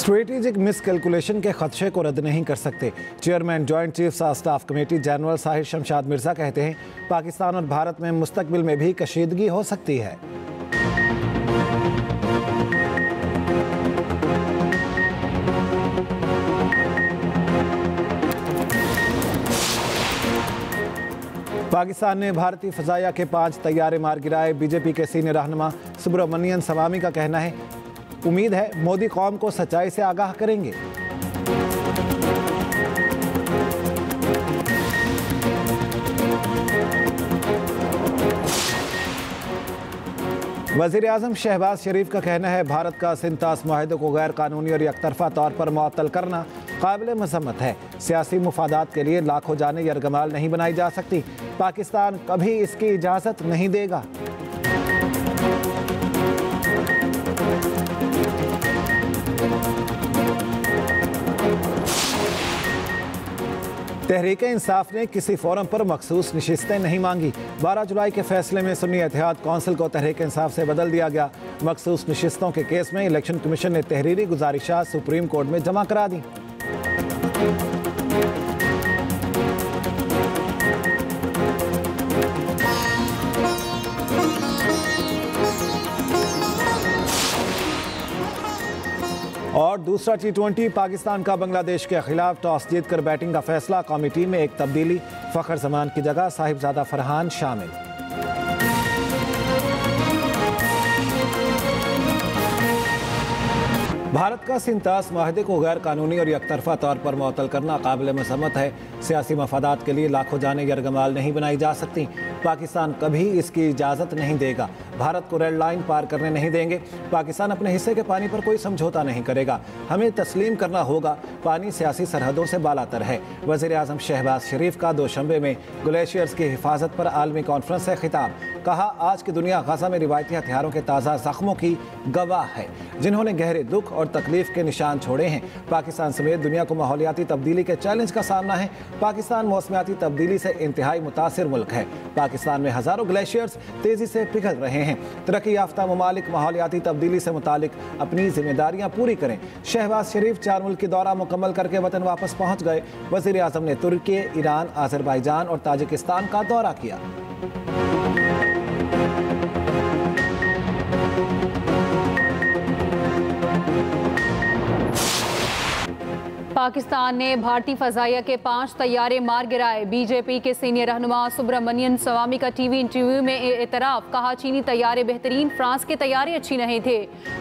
Strategic miscalculation के खदशे को रद्द नहीं कर सकते। Chairman joint chief staff committee general Sahir Shamshad Mirza कहते हैं, पाकिस्तान और भारत में मुस्तकबिल में भी कशीदगी हो सकती है। पाकिस्तान ने भारतीय फ़ज़ाइया के 5 तैयारे मार गिराए। बीजेपी के सीनियर रहनुमा सुब्रमण्यन स्वामी का कहना है, उम्मीद है मोदी कौम को सच्चाई से आगाह करेंगे। वज़ीर-ए-आज़म शहबाज शरीफ का कहना है, भारत का सिंतास मुआहदे को गैर कानूनी और एकतरफा तौर पर मुअत्तल करना काबिल मज़म्मत है। सियासी मुफादात के लिए लाखों जानें यरगमाल नहीं बनाई जा सकती। पाकिस्तान कभी इसकी इजाज़त नहीं देगा। तहरीक इंसाफ ने किसी फोरम पर मखसूस नशिस्तें नहीं मांगी। 12 जुलाई के फैसले में सुन्नी इत्तेहाद कौंसिल को तहरीक इंसाफ से बदल दिया गया। मखसूस नशिस्तों के केस में इलेक्शन कमीशन ने तहरीरी गुजारिशात सुप्रीम कोर्ट में जमा करा दी। और दूसरा T20 पाकिस्तान का बांग्लादेश के खिलाफ टॉस जीतकर बैटिंग का फैसला। कौमी टीम में एक तब्दीली, फखर जमान की जगह साहिबजादा फरहान शामिल। भारत का सिंतास मुआहदे को गैर कानूनी और एकतरफा तौर पर मुअत्तल करना काबिल मज़म्मत है। सियासी मफादात के लिए लाखों जानें यरगमाल नहीं बनाई जा सकती। पाकिस्तान कभी इसकी इजाज़त नहीं देगा। भारत को रेड लाइन पार करने नहीं देंगे। पाकिस्तान अपने हिस्से के पानी पर कोई समझौता नहीं करेगा। हमें तस्लीम करना होगा, पानी सियासी सरहदों से बालातर है। वज़ीर-ए-आज़म शहबाज शरीफ का दोशंबे में ग्लेशियर्स की हिफाजत पर आलमी कॉन्फ्रेंस से खिताब। कहा, आज की दुनिया गजा में रिवायती हथियारों के ताज़ा जख्मों की गवाह है, जिन्होंने गहरे दुख और तकलीफ के निशान छोड़े हैं। पाकिस्तान समेत दुनिया को माहौलियाती तब्दीली के चैलेंज का सामना है। पाकिस्तान मौसमियाती तब्दीली से इंतहाई मुतासिर मुल्क है। पाकिस्तान में हज़ारों ग्लेशियर्स तेज़ी से पिघल रहे हैं। तरक्की याफ्ता ममालिक माहौलियाती तब्दीली से मुतालिक अपनी जिम्मेदारियां पूरी करें। शहबाज शरीफ 4 मुल्क की दौरा मुकम्मल करके वतन वापस पहुँच गए। वज़ीर-ए-आज़म ने तुर्की, ईरान, आज़रबाईजान और ताजिकिस्तान का दौरा किया। पाकिस्तान ने भारतीय फ़ज़ाइया के 5 तैयारे मार गिराए। बीजेपी के सीनियर रहनुमा सुब्रमण्यन स्वामी का टीवी इंटरव्यू में एतराफ़। कहा, चीनी तैयारे बेहतरीन, फ्रांस के तैयारे अच्छी नहीं थे।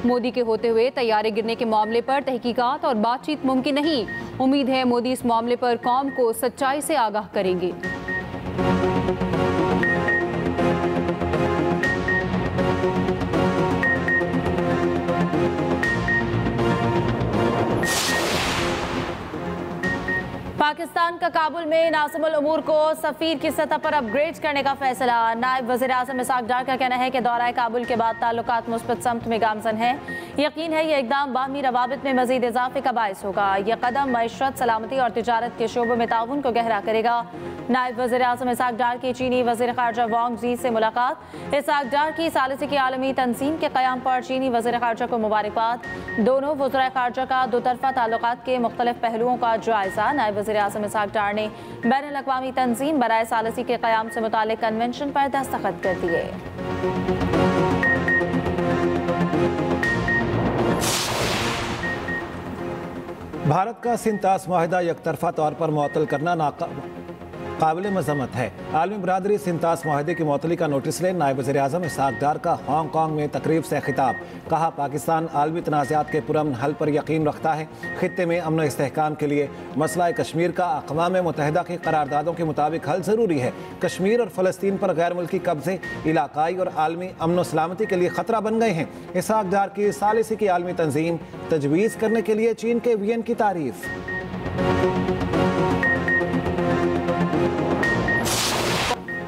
मोदी के होते हुए तैयारे गिरने के मामले पर तहकीकात और बातचीत मुमकिन नहीं। उम्मीद है मोदी इस मामले पर कौम को सच्चाई से आगाह करेंगे। पाकिस्तान का काबुल में नाज़िमुल उमूर को सफ़ीर की सतह पर अपग्रेड करने का फैसला। नायब वज़ीर-ए-आज़म इसाक डार का कहना है कि दौरा काबुल के बाद ताल्लुकात मुस्बत समत में गामज़न है। यकीन है ये इक़दाम बाहमी रवाबित में मज़ीद इजाफे का बायस होगा। यह कदम मईशत, सलामती और तिजारत के शोबों में ताउन को गहरा करेगा। नायब वज़ीर-ए-आज़म इसाक डार की चीनी वज़ीर ख़ारजा वांग जी से मुलाकात। इसाक डार की सालिसी की आलमी तंजीम के क़याम पर चीनी वज़ीर ख़ारजा को मुबारकबाद। दोनों वज़राए ख़ारजा का दोतरफ़ा ताल्लुकात के मुख्तलिफ पहलुओं का जायज़ा। नायब वज़ीर-ए-आज़म इसाक डार ने बैनुल-अक़वामी तंजीम बराए सालिसी के क़याम से मुतालिक कन्वेंशन पर दस्तखत कर दिए। भारत का सिंतास मुआहदा एकतरफा तौर पर मुअत्तल करना काबिल मज़म्मत है। आलमी बरादरी सिंतास मुआहदे की मुअत्तली का नोटिस ले। नायब वज़ीर-ए-आज़म इसाक डार का हांगकांग में तकरीब से खिताब। कहा, पाकिस्तान आलमी तनाज़ात के पुरअमन हल पर यकीन रखता है। खित्ते में अमन इस्तेहकाम के लिए मसला कश्मीर का अक़वाम मुत्तहिदा की करारदादों के मुताबिक हल ज़रूरी है। कश्मीर और फ़लस्तीन पर गैर मुल्की कब्ज़े इलाकाई और आलमी अमन व सलामती के लिए ख़तरा बन गए हैं। इसाक डार की सालिसी की आलमी तंजीम तजवीज़ करने के लिए चीन के वीएन की तारीफ़।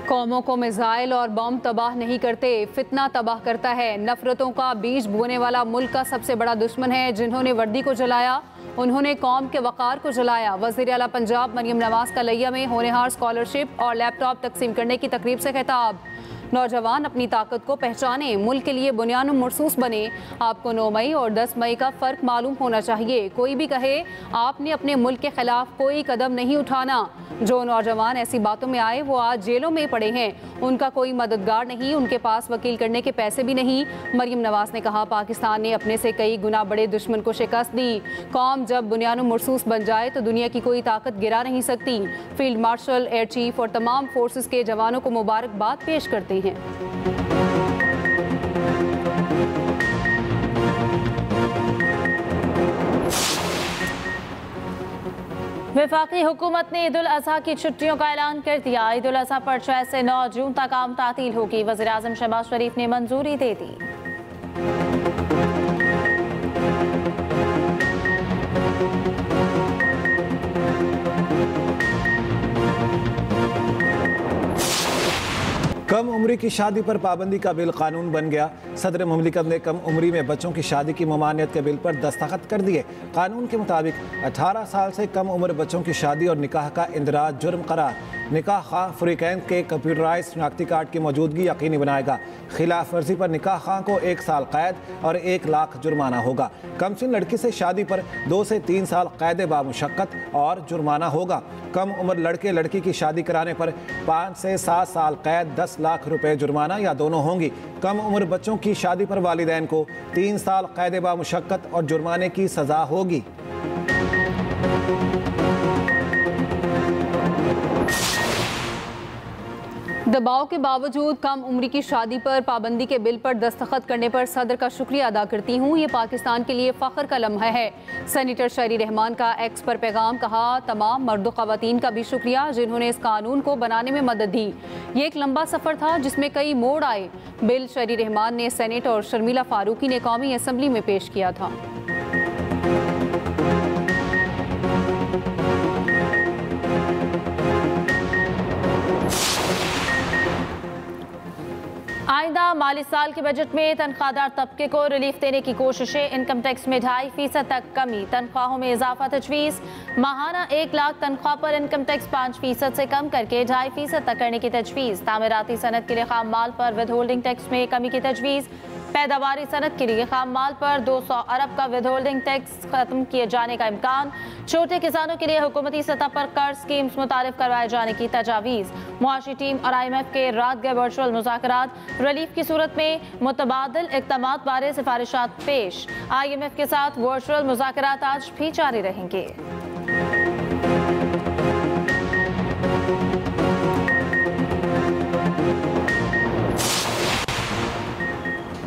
कौमों को मिसाइल और बम तबाह नहीं करते, फितना तबाह करता है। नफरतों का बीज बोने वाला मुल्क का सबसे बड़ा दुश्मन है। जिन्होंने वर्दी को जलाया, उन्होंने कौम के वक़ार को जलाया। वज़ीर आला पंजाब मरियम नवाज का लिया में होनहार स्कॉलरशिप और लैपटॉप तकसीम करने की तकरीब से खिताब। नौजवान अपनी ताकत को पहचाने, मुल्क के लिए बुनियाद मरसूस बने। आपको 9 मई और 10 मई का फ़र्क मालूम होना चाहिए। कोई भी कहे आपने अपने मुल्क के खिलाफ कोई कदम नहीं उठाना। जो नौजवान ऐसी बातों में आए वो आज जेलों में पड़े हैं। उनका कोई मददगार नहीं, उनके पास वकील करने के पैसे भी नहीं। मरियम नवाज ने कहा, पाकिस्तान ने अपने से कई गुना बड़े दुश्मन को शिकस्त दी। कौम जब बुनियाद मरसूस बन जाए तो दुनिया की कोई ताकत गिरा नहीं सकती। फील्ड मार्शल, एयर चीफ और तमाम फोर्सेस के जवानों को मुबारकबाद पेश करते हैं। वफाकी हुकूमत ने ईद उल अजहा की छुट्टियों का ऐलान कर दिया। ईद उल अजहा पर 6 से 9 जून तक आम तातील होगी। वज़ीर आज़म शहबाज शरीफ ने मंजूरी दे दी। कम उम्री की शादी पर पाबंदी का बिल कानून बन गया। सदर मुमलिकत ने कम उम्री में बच्चों की शादी की ममानियत के बिल पर दस्तखत कर दिए। कानून के मुताबिक 18 साल से कम उम्र बच्चों की शादी और निकाह का इंदराज जुर्म करार। निकाह खां फ़रीक़ैन के कंप्यूटराइज शनाख्ती कार्ड की मौजूदगी यकीनी बनाएगा। खिलाफ वर्जी पर निकाह खां को 1 साल कैद और 1 लाख जुर्माना होगा। कमसिन लड़की से शादी पर 2 से 3 साल कैद बामुशक्कत और जुर्माना होगा। कम उम्र लड़के लड़की की शादी कराने पर 5 से 7 साल कैद, 10 लाख रुपए जुर्माना या दोनों होंगी। कम उम्र बच्चों की शादी पर वालिदैन को 3 साल कैद बामुशक्कत और जुर्माने की सज़ा होगी। दबाव के बावजूद कम उम्र की शादी पर पाबंदी के बिल पर दस्तखत करने पर सदर का शुक्रिया अदा करती हूँ। ये पाकिस्तान के लिए फ़ख्र का लम्हा है। सेनेटर शहरी रहमान का एक्स पर पैगाम, कहा तमाम मर्द ख़वातीन का भी शुक्रिया जिन्होंने इस कानून को बनाने में मदद दी। ये एक लंबा सफ़र था जिसमें कई मोड़ आए। बिल शहरी रहमान ने सेनेट और शर्मिला फारूकी ने कौमी असम्बली में पेश किया था। आइंदा माली साल के बजट में तनख्वाहदार तबके को रिलीफ देने की कोशिशें। इनकम टैक्स में 2.5% तक कमी, तनख्वाहों में इजाफा तजवीज़। माहाना 1 लाख तनख्वाह पर इनकम टैक्स 5% से कम करके 2.5% तक करने की तजवीज़। तामीराती सनत के लिए खाम माल पर विद होल्डिंग टैक्स में कमी की तजवीज़। पैदावारी सनत के लिए खाम माल पर 200 अरब का विद होल्डिंग टैक्स खत्म किए जाने का इम्कान। छोटे किसानों के लिए हुकूमती सतह पर कर्ज स्कीम्स मुतारिफ करवाए जाने की तजावीज़। मुआशी टीम और IMF के रात गए वर्चुअल मुज़ाकरात, रिलीफ की सूरत में मुतबादिल इक़दामात बारे सिफारिशात पेश। IMF के साथ वर्चुअल मुज़ाकरात आज भी जारी रहेंगे।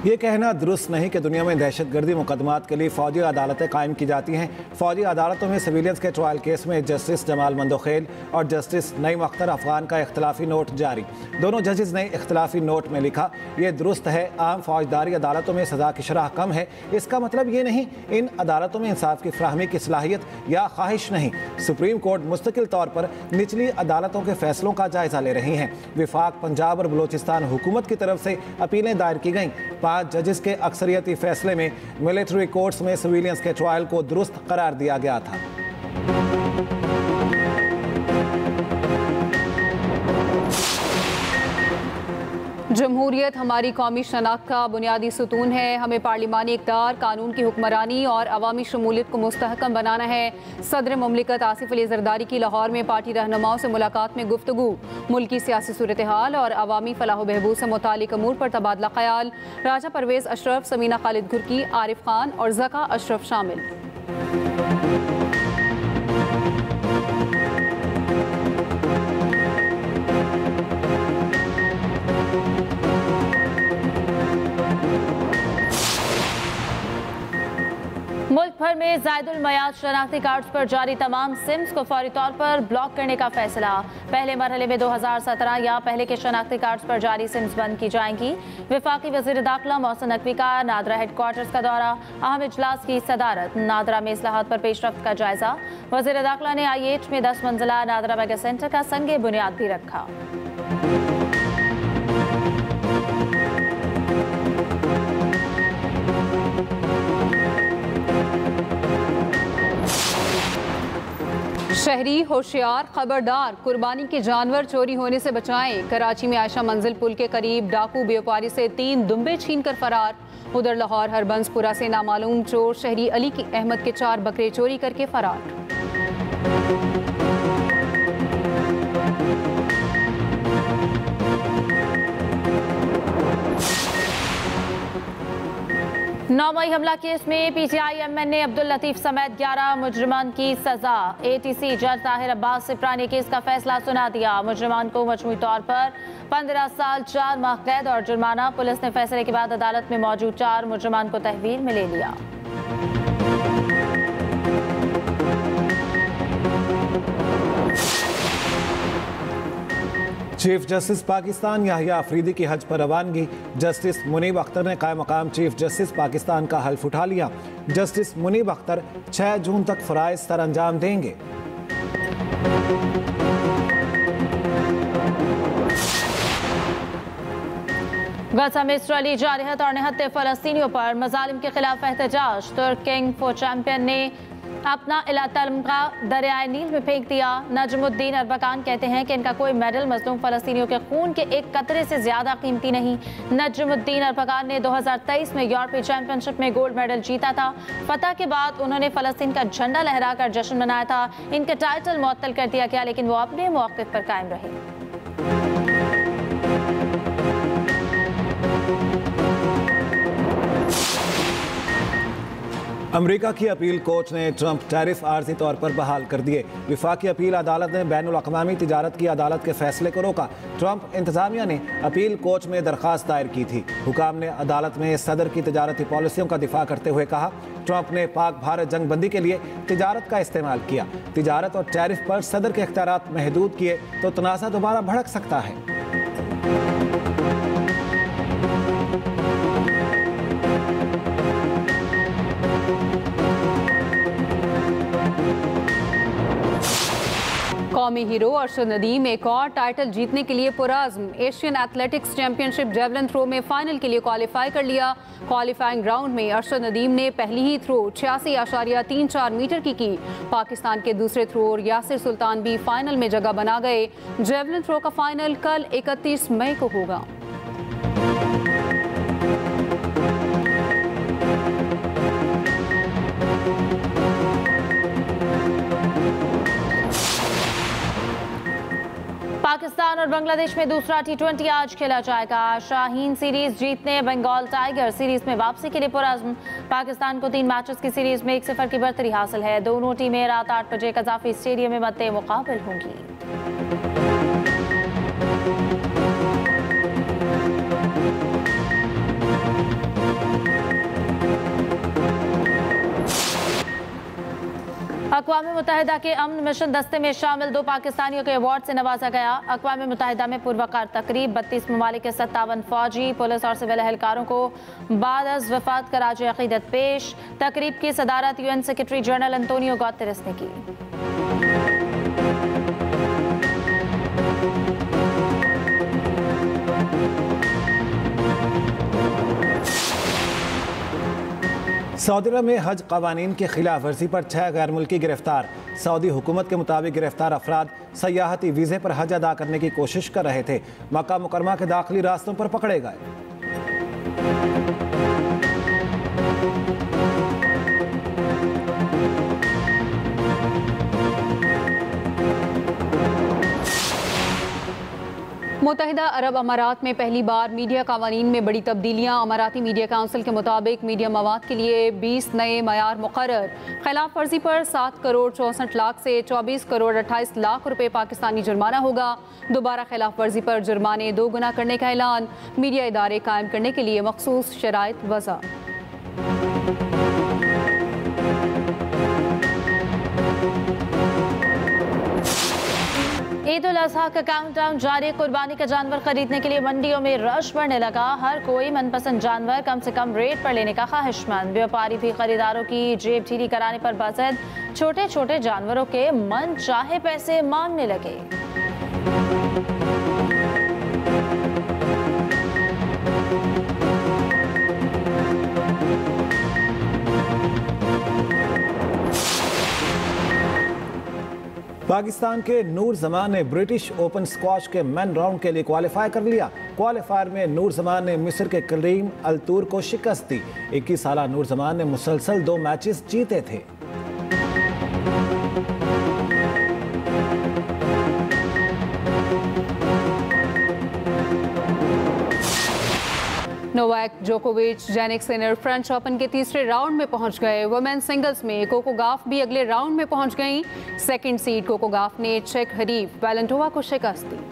ये कहना दुरुस्त नहीं कि दुनिया में दहशतगर्दी मुकदमात के लिए फ़ौजी अदालतें कायम की जाती हैं। फ़ौजी अदालतों में सिविलियंस के ट्रायल केस में जस्टिस जमाल मंदोखेल और जस्टिस नईम अख्तर अफगान का इख्तलाफी नोट जारी। दोनों जजेस ने इख्तलाफी नोट में लिखा, ये दुरुस्त है आम फौजदारी अदालतों में सज़ा की शरह कम है। इसका मतलब ये नहीं इन अदालतों में इंसाफ की फराहमी की सलाहियत या ख्वाहिश नहीं। सुप्रीम कोर्ट मुस्तकिल तौर पर निचली अदालतों के फैसलों का जायज़ा ले रही हैं। विफाक, पंजाब और बलोचिस्तान हुकूमत की तरफ से अपीलें दायर की गईं। 5 जजेस के अक्सरियती फैसले में मिलिट्री कोर्ट्स में सिविलियंस के ट्रायल को दुरुस्त करार दिया गया था। जमहूरियत हमारी कौमी शनाख्त का बुनियादी सुतून है। हमें पार्लिमानी इक़्तिदार, कानून की हुक्मरानी और अवामी शमूलियत को मुस्तहकम बनाना है। सदर मुमलिकत आसिफ अली ज़रदारी की लाहौर में पार्टी रहनुमाओं से मुलाकात में गुफ्तगू। मुल्की सियासी सूरत हाल और अवामी फलाह बहबूद से मुतालिक अमूर पर तबादला ख्याल। राजा परवेज़ अशरफ, समीना खालिद घुर्की, आरिफ खान और ज़का अशरफ शामिल। मुल्क भर में ज़ायदुल मयाद शनाख्ती कार्ड्स पर जारी तमाम सिम्स को फौरी तौर पर ब्लॉक करने का फैसला। पहले मरहले में 2017 या पहले के शनाख्ती कार्ड्स पर जारी सिम्स बंद की जाएंगी। वफाकी वज़ीर दाखिला मोहसिन नकवी का नादरा हेडक्वार्टर्स का दौरा, अहम इजलास की सदारत। नादरा में इस्लाहात पर पेशरफ्त का जायजा। वज़ीर दाखिला ने IH में 10 मंजिला नादरा मेगा सेंटर का संगे बुनियाद भी रखा। शहरी होशियार, खबरदार, कुर्बानी के जानवर चोरी होने से बचाएं। कराची में आयशा मंजिल पुल के करीब डाकू व्यापारी से 3 दुम्बे छीनकर फरार। उधर लाहौर हरबंसपुरा से नामालूम चोर शहरी अली अहमद के 4 बकरे चोरी करके फरार। नौमई हमला केस में पीटीआई एमएन ने अब्दुल लतीफ समेत 11 मुजरिमान की सजा। एटीसी जज ताहिर अब्बास सिप्रानी केस का फैसला सुना दिया। मुजरिमान को मजमूई तौर पर 15 साल 4 माह कैद और जुर्माना। पुलिस ने फैसले के बाद अदालत में मौजूद 4 मुजरिमान को तहवील में ले लिया। चीफ जस्टिस पाकिस्तान याहिया अफरीदी की हज पर रवानगी। जस्टिस मुनीब अख्तर ने कायम मकाम चीफ जस्टिस पाकिस्तान का हल्फ उठा लिया। जस्टिस मुनीब अख्तर 6 जून तक फराइज सर अंजाम देंगे। गजा में इसराइली जारहत और निहत्ते फलस्तीनियों पर मजालिम के खिलाफ एहतजाज। तुर्क किंग फॉर चैंपियन ने अपना इला तमगा दरियाए नील में फेंक दिया। नजमुद्दीन अरबकान कहते हैं कि इनका कोई मेडल मजलूम फलस्तीनियों के खून के एक कतरे से ज्यादा कीमती नहीं। नजमुद्दीन अरबकान ने 2023 में यूरोपीय चैंपियनशिप में गोल्ड मेडल जीता था। फतह के बाद उन्होंने फलस्तीन का झंडा लहराकर जश्न मनाया था। इनका टाइटल मुअत्तल कर दिया गया, लेकिन वो अपने मौक़िफ़ पर कायम रहे। अमेरिका की अपील कोच ने ट्रंप टैरिफ आर्जी तौर पर बहाल कर दिए। विफाकी अपील अदालत ने बैनुल अक़वामी तिजारत की अदालत के फैसले को रोका। ट्रंप इंतजामिया ने अपील कोच में दरख्वास्त दायर की थी। हुकाम ने अदालत में सदर की तिजारती पॉलिसियों का दिफा करते हुए कहा, ट्रंप ने पाक भारत जंग बंदी के लिए तिजारत का इस्तेमाल किया। तिजारत और टैरिफ पर सदर के इख्तियारात महदूद किए तो तनाज़ा दोबारा भड़क सकता है। कौमी हीरो अरशद नदीम एक और टाइटल जीतने के लिए पुरअज़्म। Asian athletics championship javelin throw में फाइनल के लिए क्वालिफाई कर लिया। क्वालिफाइंग राउंड में अरशद नदीम ने पहली ही थ्रो 86.34 मीटर की। पाकिस्तान के दूसरे थ्रोअर यासिर सुल्तान भी फाइनल में जगह बना गए। जेवलिन थ्रो का फाइनल कल 31 मई को होगा। पाकिस्तान और बांग्लादेश में दूसरा T20 आज खेला जाएगा। शाहीन सीरीज जीतने बंगाल टाइगर सीरीज में वापसी के लिए पुरअज़्म। पाकिस्तान को 3 मैचेस की सीरीज में 1-0 की बढ़तरी हासिल है। दोनों टीमें रात 8 बजे कज़ाफ़ी स्टेडियम में मद्दे मुक़ाबिल होंगी। अक़वाम मुत्तहिदा के अमन मिशन दस्ते में शामिल 2 पाकिस्तानियों के अवार्ड से नवाजा गया। अक़वाम मुत्तहिदा में पुरवकार तकरीब 32 ममालिक के 57 फौजी, पुलिस और सिविल एहलकारों को बाद अज़ वफ़ात कराज अक़ीदत पेश। तकरीब की सदारत UN secretary general Antonio Guterres ने की। सऊदी अरब में हज कवानीन की खिलाफ वर्जी पर 6 गैर मुल्की गिरफ्तार। सऊदी हुकूमत के मुताबिक गिरफ्तार अफराद सयाहती वीज़े पर हज अदा करने की कोशिश कर रहे थे। मक्का मुकरमा के दाखिली रास्तों पर पकड़े गए। मुत्तहिदा अरब अमारात में पहली बार मीडिया कानून में बड़ी तब्दीलियां। अमाराती मीडिया काउंसिल के मुताबिक मीडिया मवाद के लिए 20 नए मयार मुकर्रर। खिलाफ वर्जी पर 7 करोड़ 64 लाख से 24 करोड़ 28 लाख रुपए पाकिस्तानी जुर्माना होगा। दोबारा खिलाफ वर्जी पर जुर्माने 2 गुना करने का ऐलान। मीडिया इदारे कायम करने के लिए मखसूस शराइत वज़ा। ईद उल अज़हा का काउंटडाउन जारी। कुर्बानी का जानवर खरीदने के लिए मंडियों में रश बढ़ने लगा। हर कोई मनपसंद जानवर कम से कम रेट पर लेने का ख्वाहिशमंद। व्यापारी भी खरीदारों की जेब ढीली कराने पर बाज़द छोटे छोटे जानवरों के मन चाहे पैसे मांगने लगे। पाकिस्तान के नूर जमान ने ब्रिटिश ओपन स्क्वॉश के मेन राउंड के लिए क्वालिफाई कर लिया। क्वालिफायर में नूर जमान ने मिस्र के करीम अल-तूर को शिकस्त दी। 21 साला नूर जमान ने मुसलसल 2 मैचेस जीते थे। नोवाक जोकोविच, जेनिक सिनर फ्रेंच ओपन के तीसरे राउंड में पहुंच गए। वुमेन सिंगल्स में कोको गाफ भी अगले राउंड में पहुंच गईं। सेकंड सीड कोको गाफ ने चेक हरीफ वैलेंटोवा को शिकस्त दी।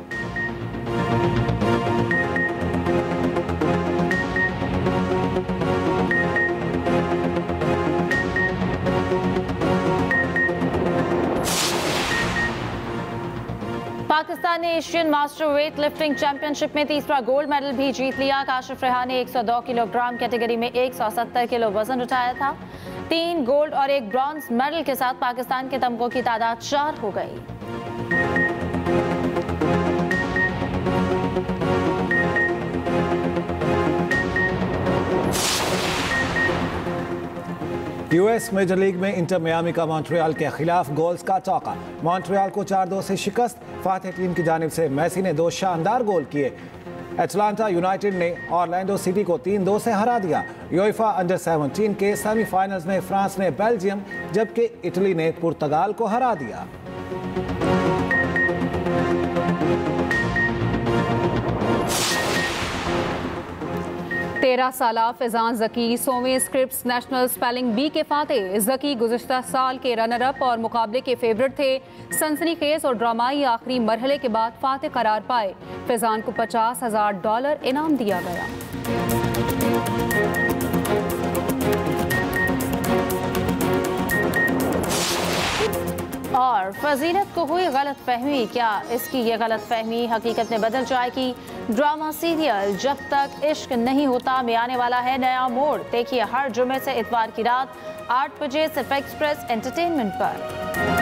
पाकिस्तान ने Asian master weight lifting championship में तीसरा गोल्ड मेडल भी जीत लिया। काशिफ रेहा ने 102 किलोग्राम कैटेगरी में 170 किलो वजन उठाया था। 3 गोल्ड और 1 ब्रॉन्ज मेडल के साथ पाकिस्तान के तमगों की तादाद 4 हो गई। यूएस मेजर लीग में इंटर मियामी का मॉन्ट्रियल के खिलाफ गोल्स का चौका। मॉन्ट्रियल को 4-2 से शिकस्त। फातेह टीम की जानिब से मेसी ने 2 शानदार गोल किए। एटलांटा यूनाइटेड ने ऑरलैंडो सिटी को 3-2 से हरा दिया। यूएफा अंडर 17 के सेमीफाइनल्स में फ्रांस ने बेल्जियम जबकि इटली ने पुर्तगाल को हरा दिया। 13 साला फैजान जकी 100वें स्क्रिप्स नेशनल स्पेलिंग बी के फातेह। जकी गुज़िश्ता साल के रनर अप और मुकाबले के फेवरेट थे। सनसनीखेज और ड्रामाई आखिरी मरहले के बाद फातेह करार पाए। फैजान को $50,000 इनाम दिया गया। और फजीलत को हुई गलत फहमी, क्या इसकी ये गलत फहमी हकीकत में बदल जाएगी? ड्रामा सीरियल जब तक इश्क नहीं होता में आने वाला है नया मोड़। देखिए हर जुमे से इतवार की रात 8 बजे सिर्फ एक्सप्रेस एंटरटेनमेंट पर।